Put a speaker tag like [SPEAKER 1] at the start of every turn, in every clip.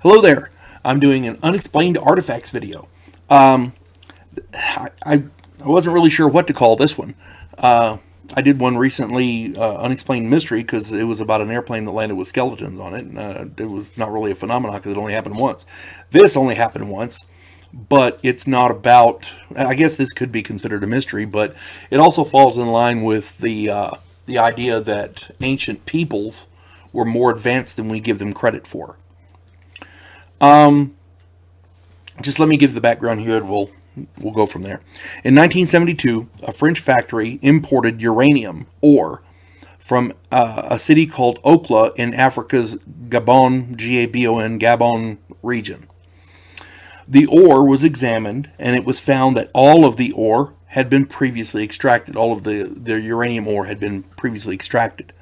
[SPEAKER 1] Hello there. I'm doing an unexplained artifacts video. Um, I wasn't really sure what to call this one. I did one recently, unexplained mystery, because it was about an airplane that landed with skeletons on it. And, it was not really a phenomenon because it only happened once. This only happened once, but it's not about. I guess this could be considered a mystery, but it also falls in line with the idea that ancient peoples were more advanced than we give them credit for. Just let me give the background here, and we'll go from there. In 1972, a French factory imported uranium ore from a city called Okla in Africa's Gabon, Gabon, Gabon region. The ore was examined, and it was found that all of the ore had been previously extracted. All of the uranium ore had been previously extracted.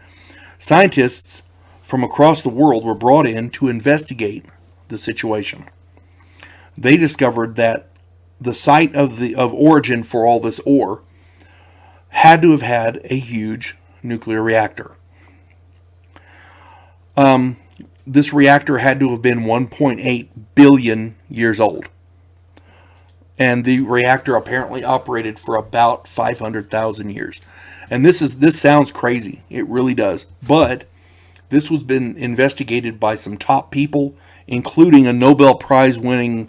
[SPEAKER 1] Scientists from across the world were brought in to investigate the situation. They discovered that the site of origin for all this ore had to have had a huge nuclear reactor. This reactor had to have been 1.8 billion years old. And the reactor apparently operated for about 500,000 years. And this sounds crazy. It really does. But this was been investigated by some top people, including a Nobel Prize winning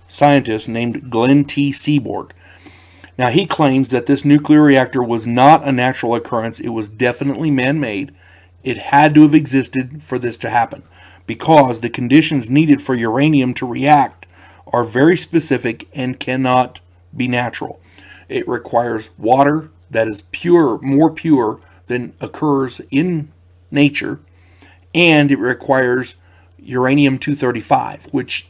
[SPEAKER 1] scientist named Glenn T. Seaborg. Now, he claims that this nuclear reactor was not a natural occurrence. It was definitely man-made. It had to have existed for this to happen, because the conditions needed for uranium to react are very specific and cannot be natural. It requires water that is pure, more pure than occurs in nature, and it requires uranium-235, which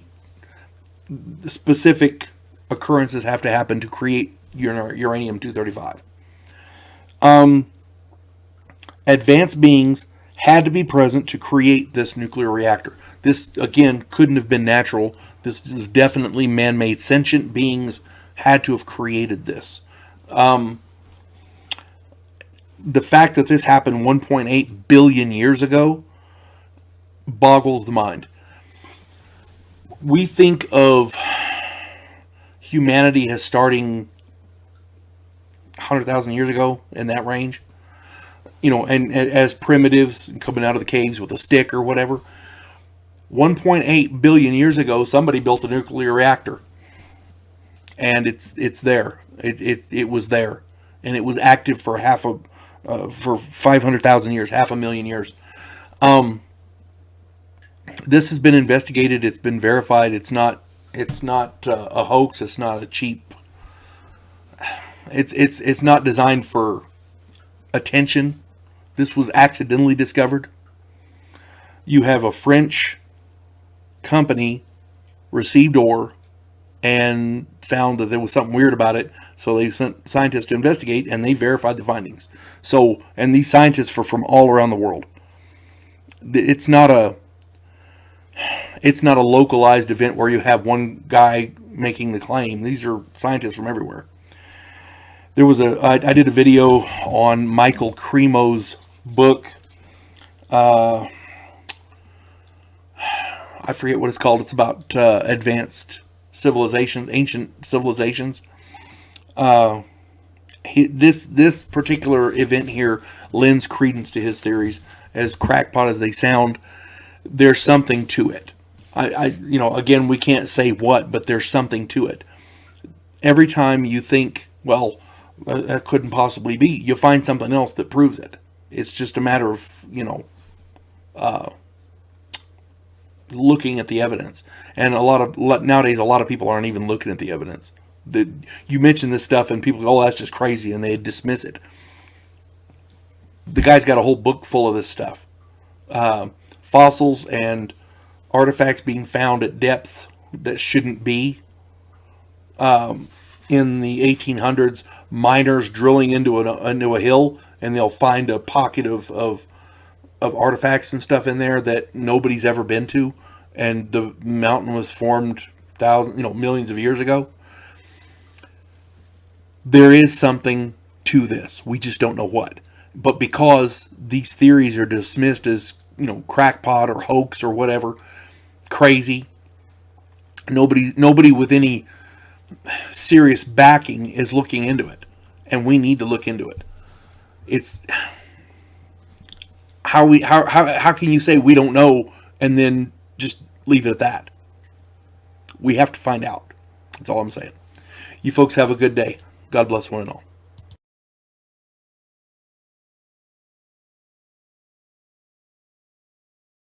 [SPEAKER 1] specific occurrences have to happen to create uranium-235. Advanced beings had to be present to create this nuclear reactor. This, again, couldn't have been natural. This is definitely man-made. Sentient beings had to have created this. The fact that this happened 1.8 billion years ago boggles the mind. We think of humanity as starting 100,000 years ago, in that range. And as primitives coming out of the caves with a stick or whatever. 1.8 billion years ago, somebody built a nuclear reactor. And it's there. It was there. And it was active for for 500,000 years, 500,000 years. This has been investigated. It's been verified. It's not a hoax. It's not a cheap. It's not designed for attention. This was accidentally discovered. You have a French company received ore and found that there was something weird about it. So they sent scientists to investigate, and they verified the findings. And these scientists are from all around the world. It's not a localized event where you have one guy making the claim. These are scientists from everywhere. I did a video on Michael Cremo's book. I forget what it's called. It's about advanced civilizations, ancient civilizations. This particular event here lends credence to his theories. As crackpot as they sound, there's something to it. Again, we can't say what, but there's something to it. Every time you think, well, that couldn't possibly be, you find something else that proves it. It's just a matter of, looking at the evidence. And nowadays, a lot of people aren't even looking at the evidence. You mention this stuff and people go, oh, that's just crazy, and they dismiss it. The guy's got a whole book full of this stuff. Fossils and artifacts being found at depths that shouldn't be. In the 1800s, miners drilling into a hill, and they'll find a pocket of artifacts and stuff in there that nobody's ever been to, and the mountain was formed millions of years ago. There is something to this. We just don't know what. But because these theories are dismissed as crackpot or hoax or whatever, crazy. Nobody with any serious backing is looking into it, and we need to look into it. It's how can you say we don't know and then just leave it at that? We have to find out. That's all I'm saying. You folks have a good day. God bless one and all.